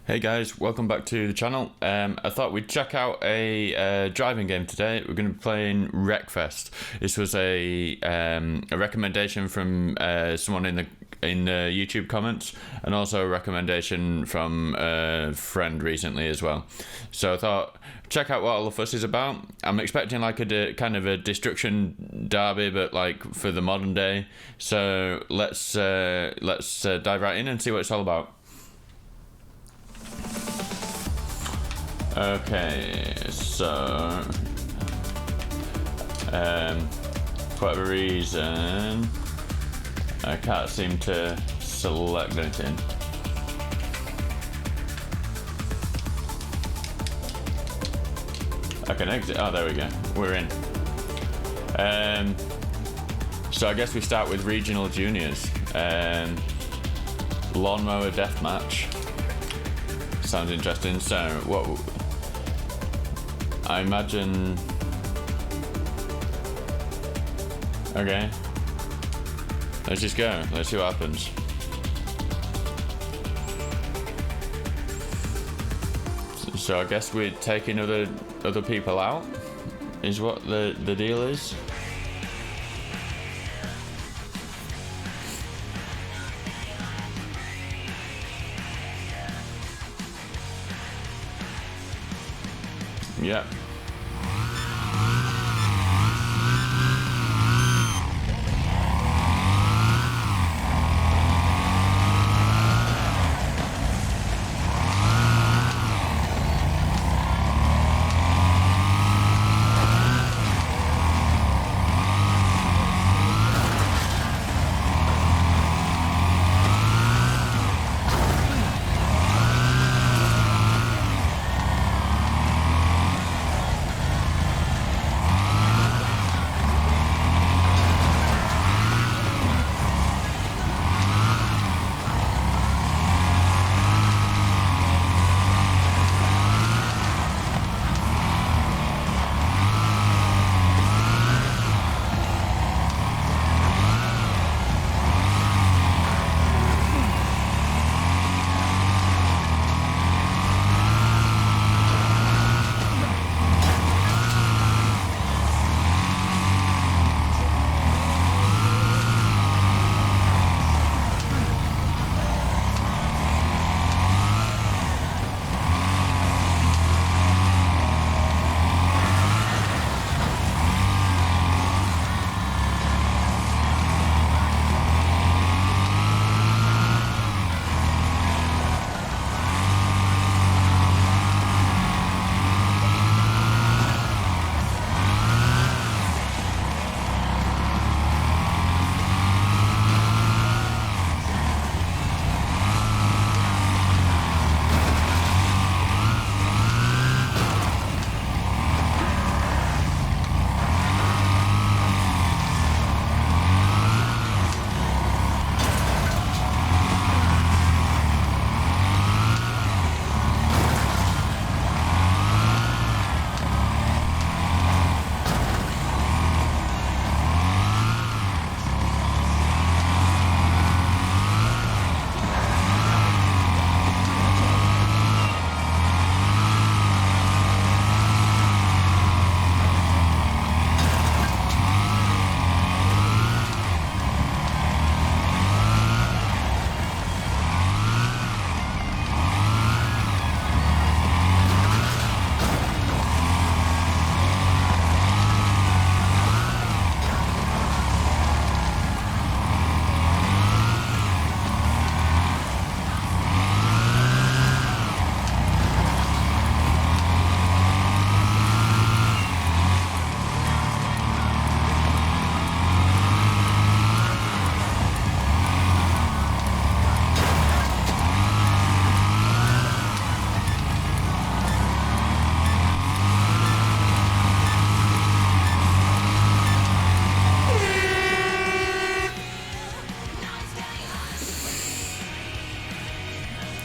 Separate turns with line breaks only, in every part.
Hey guys, welcome back to the channel. I thought we'd check out a driving game today. We're going to be playing Wreckfest. This was a recommendation from someone in the YouTube comments, and also a recommendation from a friend recently as well. So I thought check out what all the fuss is about. I'm expecting like kind of a destruction derby, but like for the modern day. So let's dive right in and see what it's all about. Okay, so for whatever reason I can't seem to select anything. I can exit. Oh, there we go. We're in. So I guess we start with regional juniors. Lawnmower deathmatch. Sounds interesting. So what? I imagine. Okay. Let's just go. Let's see what happens. So I guess we're taking other people out, is what the deal is. Yep.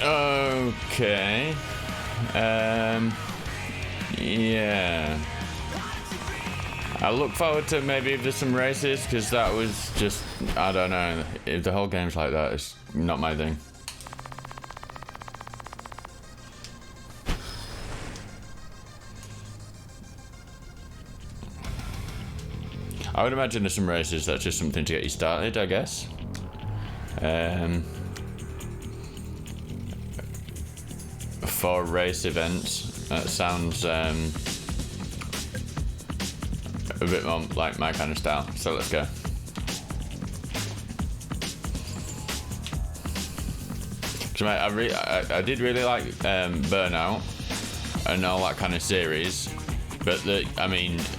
Okay. Yeah. I look forward to maybe if there's some races, because that was just, I don't know, if the whole game's like that, it's not my thing. I would imagine there's some races that's just something to get you started, I guess. For race events, that sounds a bit more like my kind of style. So let's go. I did really like Burnout and all that kind of series, but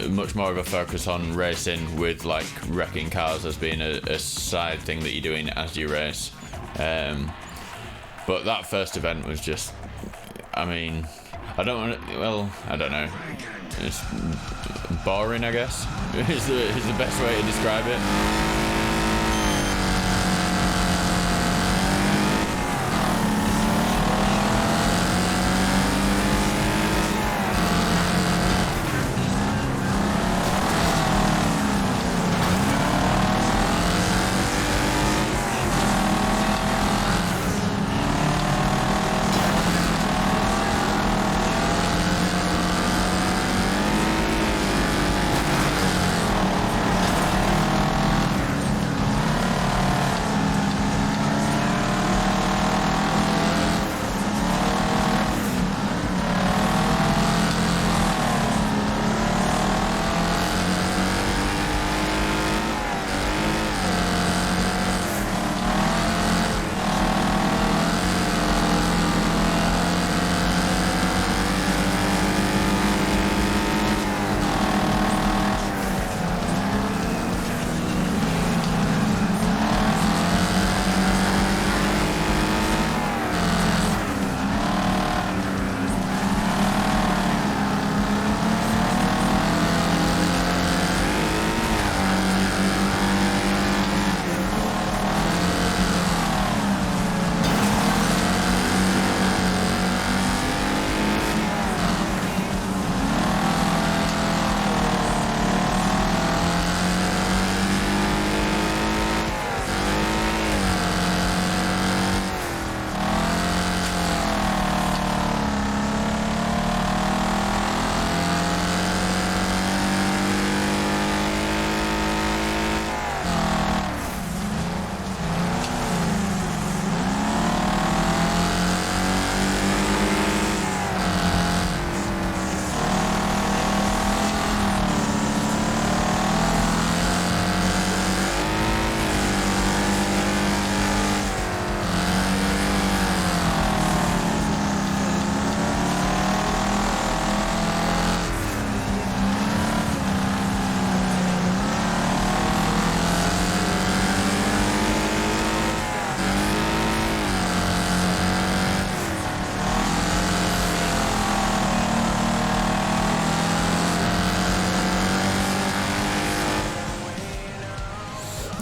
much more of a focus on racing with like wrecking cars as being a side thing that you're doing as you race. But that first event was just, I don't know. It's boring, I guess, is the best way to describe it.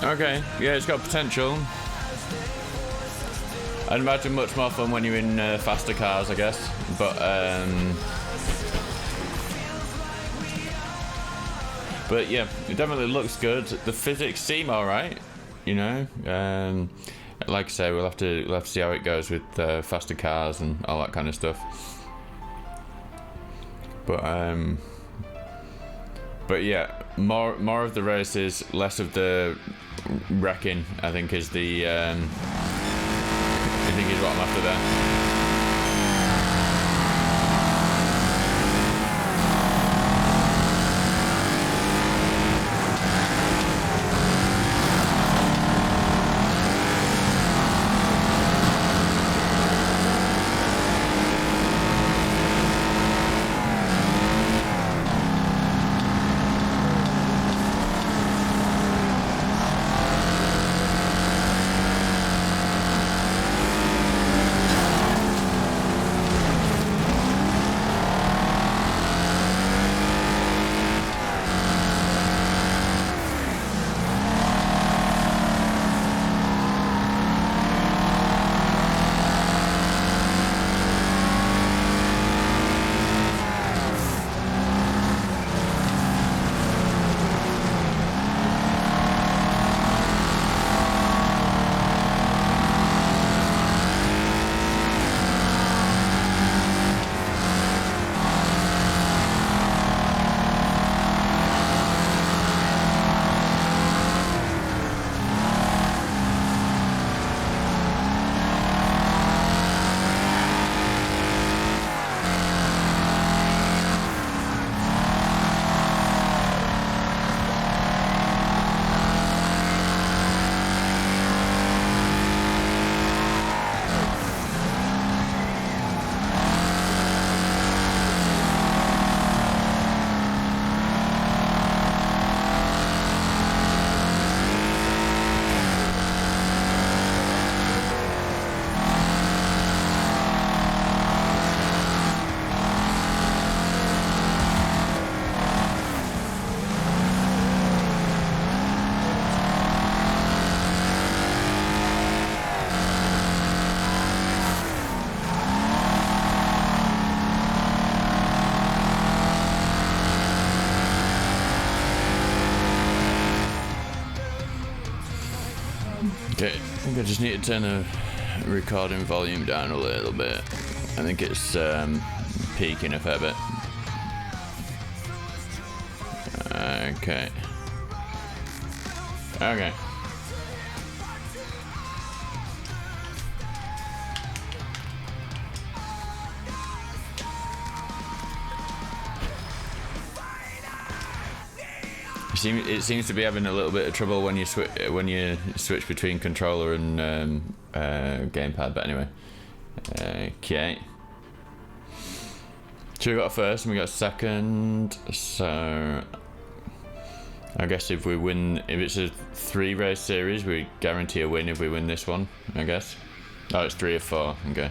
Okay, yeah, it's got potential. I'd imagine much more fun when you're in faster cars, I guess. But yeah, it definitely looks good. The physics seem alright, you know. Like I say, we'll have to see how it goes with faster cars and all that kind of stuff. But yeah, more of the races, less of the wrecking, I think is what I'm after there. Okay, I think I just need to turn the recording volume down a little bit. I think it's peaking a fair bit. Okay. Okay. It seems to be having a little bit of trouble when you switch between controller and gamepad. But anyway, okay. So we got a first and we got a second. So I guess if it's a 3-race series, we guarantee a win if we win this one. I guess. Oh, it's 3 or 4. Okay.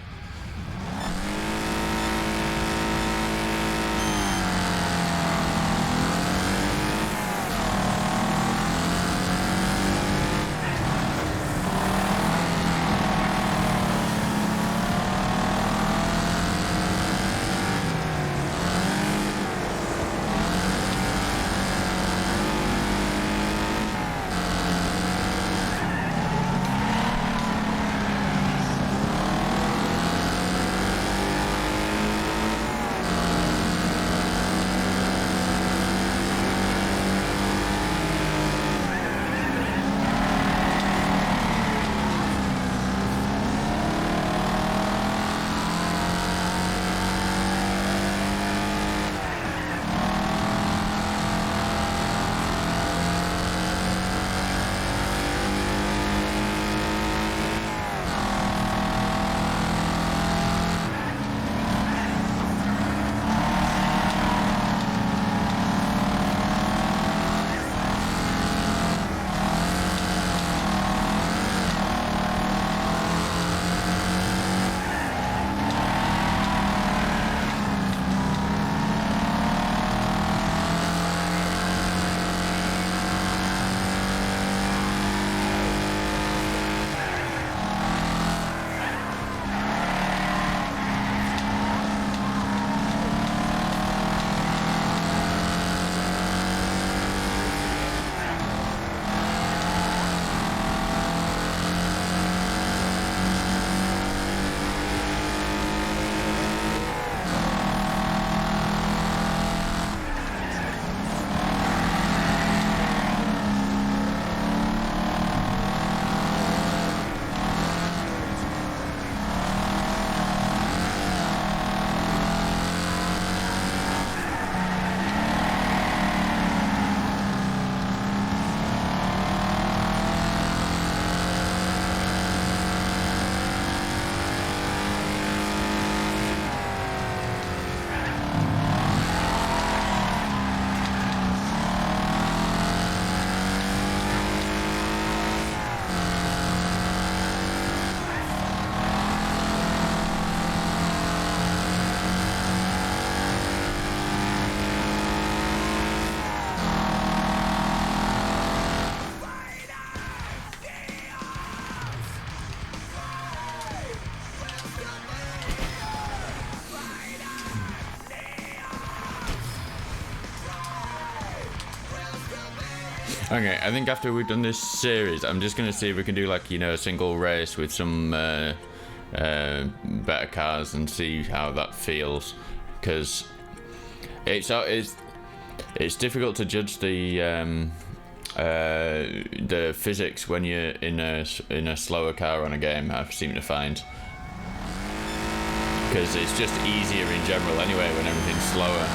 Okay, I think after we've done this series, I'm just going to see if we can do like, a single race with some better cars and see how that feels, because it's difficult to judge the physics when you're in a slower car on a game, I seem to find, because it's just easier in general anyway when everything's slower.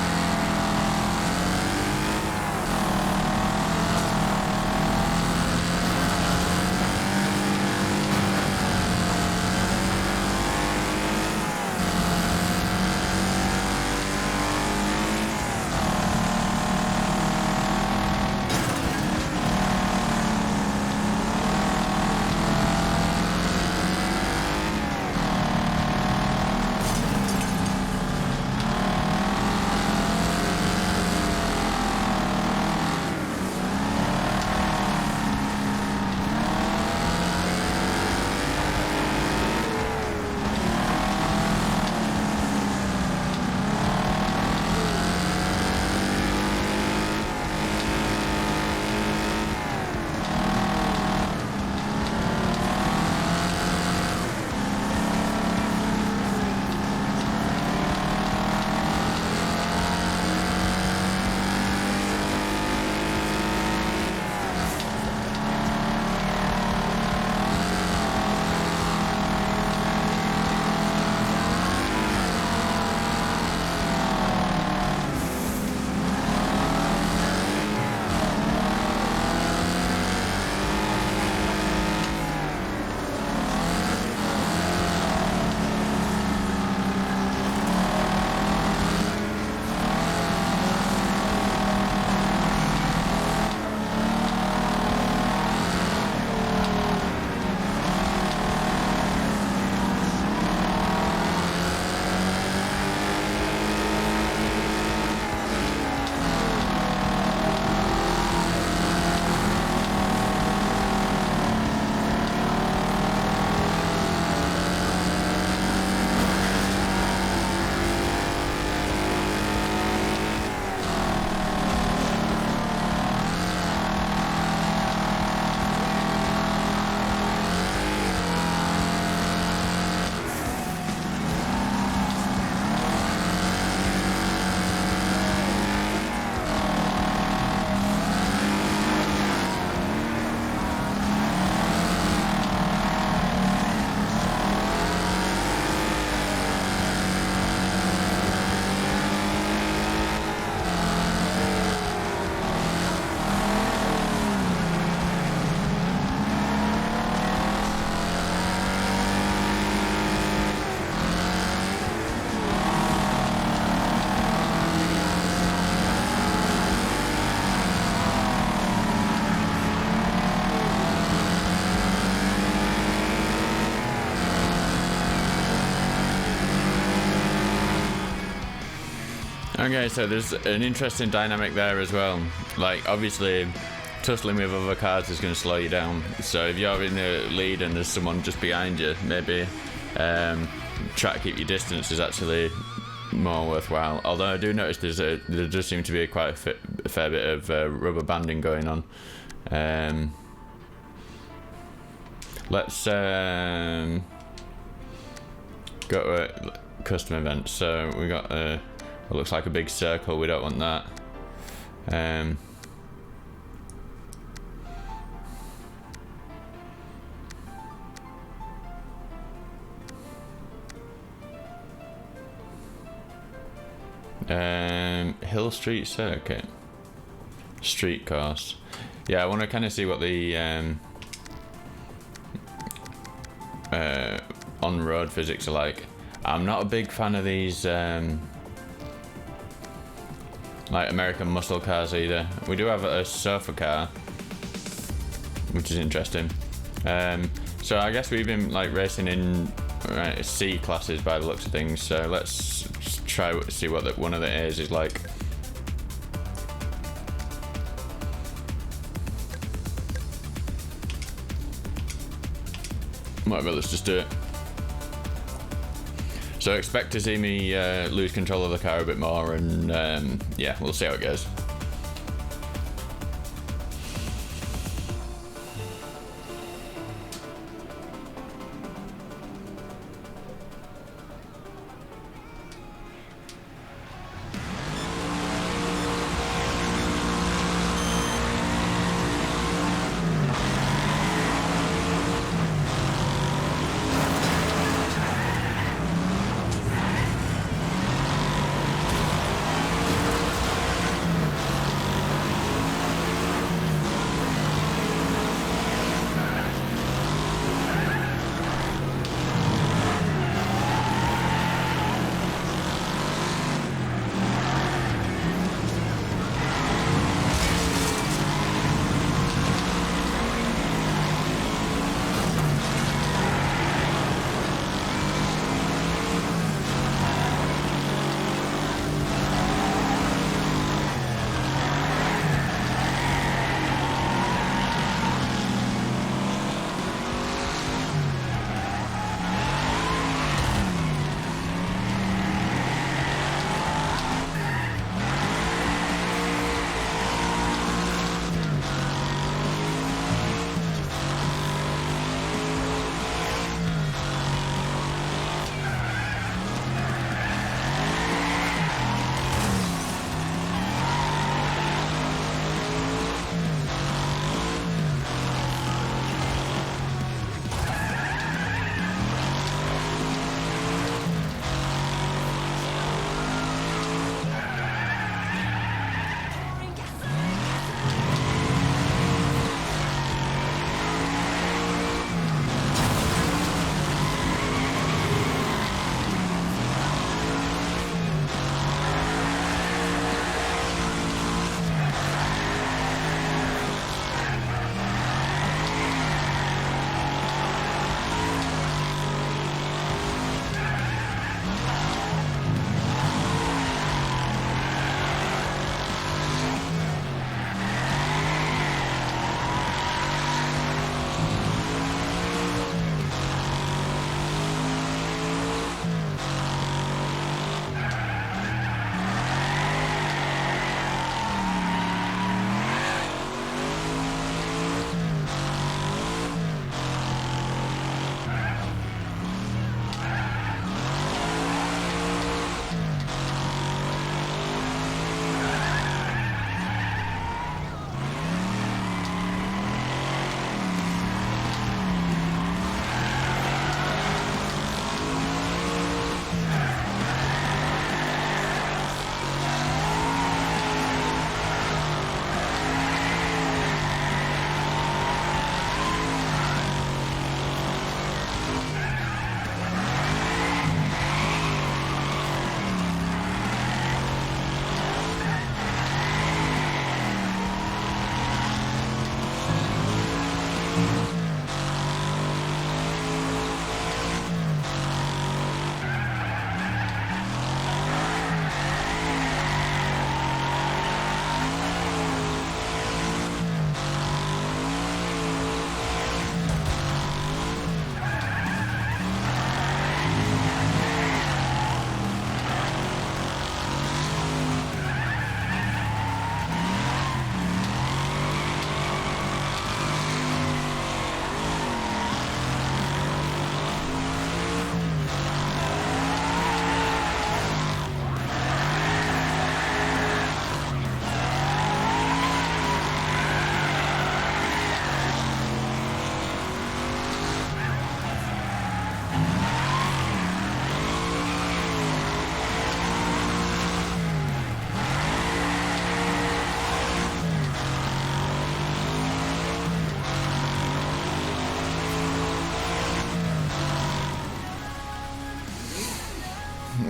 Okay, so there's an interesting dynamic there as well. Like, obviously, tussling with other cars is going to slow you down. So if you're in the lead and there's someone just behind you, maybe try to keep your distance is actually more worthwhile. Although I do notice there does seem to be quite a fair bit of rubber banding going on. Let's go to a custom event. So we got it looks like a big circle. We don't want that. Hill Street Circuit. Street course. Yeah, I want to kind of see what the on-road physics are like. I'm not a big fan of these like American muscle cars either. We do have a sofa car, which is interesting. So I guess we've been like racing in C classes by the looks of things. So let's try to see what one of the A's is like. Whatever, let's just do it. So expect to see me lose control of the car a bit more, and yeah, we'll see how it goes.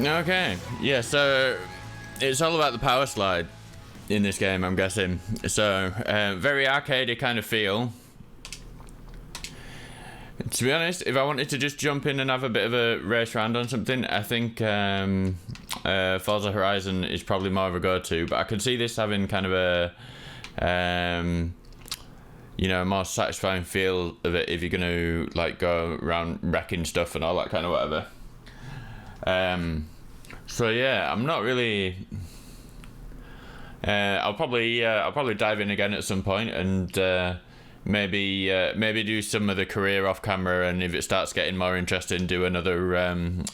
Okay, yeah, so it's all about the power slide in this game, I'm guessing. So, very arcadey kind of feel. To be honest, if I wanted to just jump in and have a bit of a race round on something, I think Forza Horizon is probably more of a go-to, but I could see this having kind of a you know, more satisfying feel of it if you're going to like go around wrecking stuff and all that kind of whatever. So yeah, I'm not really. I'll probably dive in again at some point and maybe do some of the career off camera, and if it starts getting more interesting, do another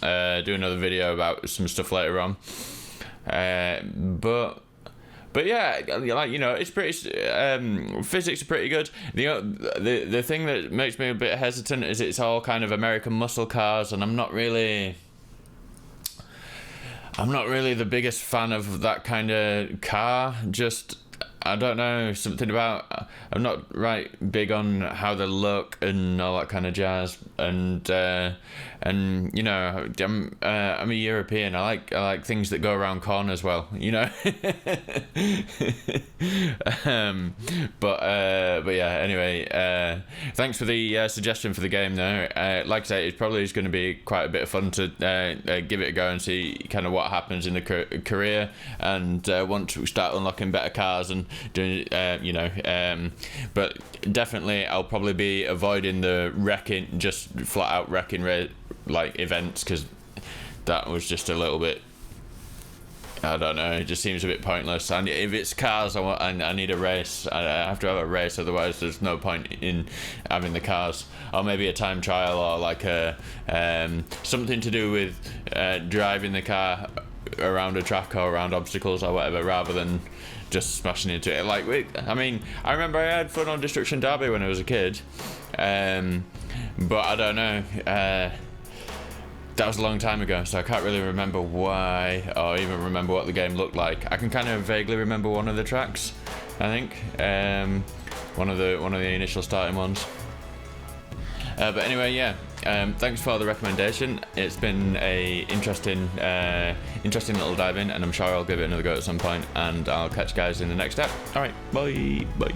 video about some stuff later on. But yeah, like, you know, it's pretty. Physics are pretty good. The thing that makes me a bit hesitant is it's all kind of American muscle cars, and I'm not really the biggest fan of that kind of car. Just, I don't know, something about, I'm not right big on how they look and all that kind of jazz, and you know, I'm a European. I like things that go around corners well, you know. But yeah. Anyway, thanks for the suggestion for the game, though. Like I say, it's probably going to be quite a bit of fun to give it a go and see kind of what happens in the career, and once we start unlocking better cars and doing, you know. But definitely, I'll probably be avoiding the wrecking, just flat out wrecking like events, because that was just a little bit, I don't know, it just seems a bit pointless. And if it's cars, I need a race. I have to have a race, otherwise there's no point in having the cars. Or maybe a time trial, or like a something to do with driving the car around a track or around obstacles or whatever, rather than just smashing into it. Like, I mean, I remember I had fun on Destruction Derby when I was a kid, but I don't know. That was a long time ago, so I can't really remember why, or even remember what the game looked like. I can kind of vaguely remember one of the tracks, I think, one of the initial starting ones. But anyway, yeah. Thanks for the recommendation. It's been a interesting little dive in, and I'm sure I'll give it another go at some point. And I'll catch you guys in the next step. All right, bye.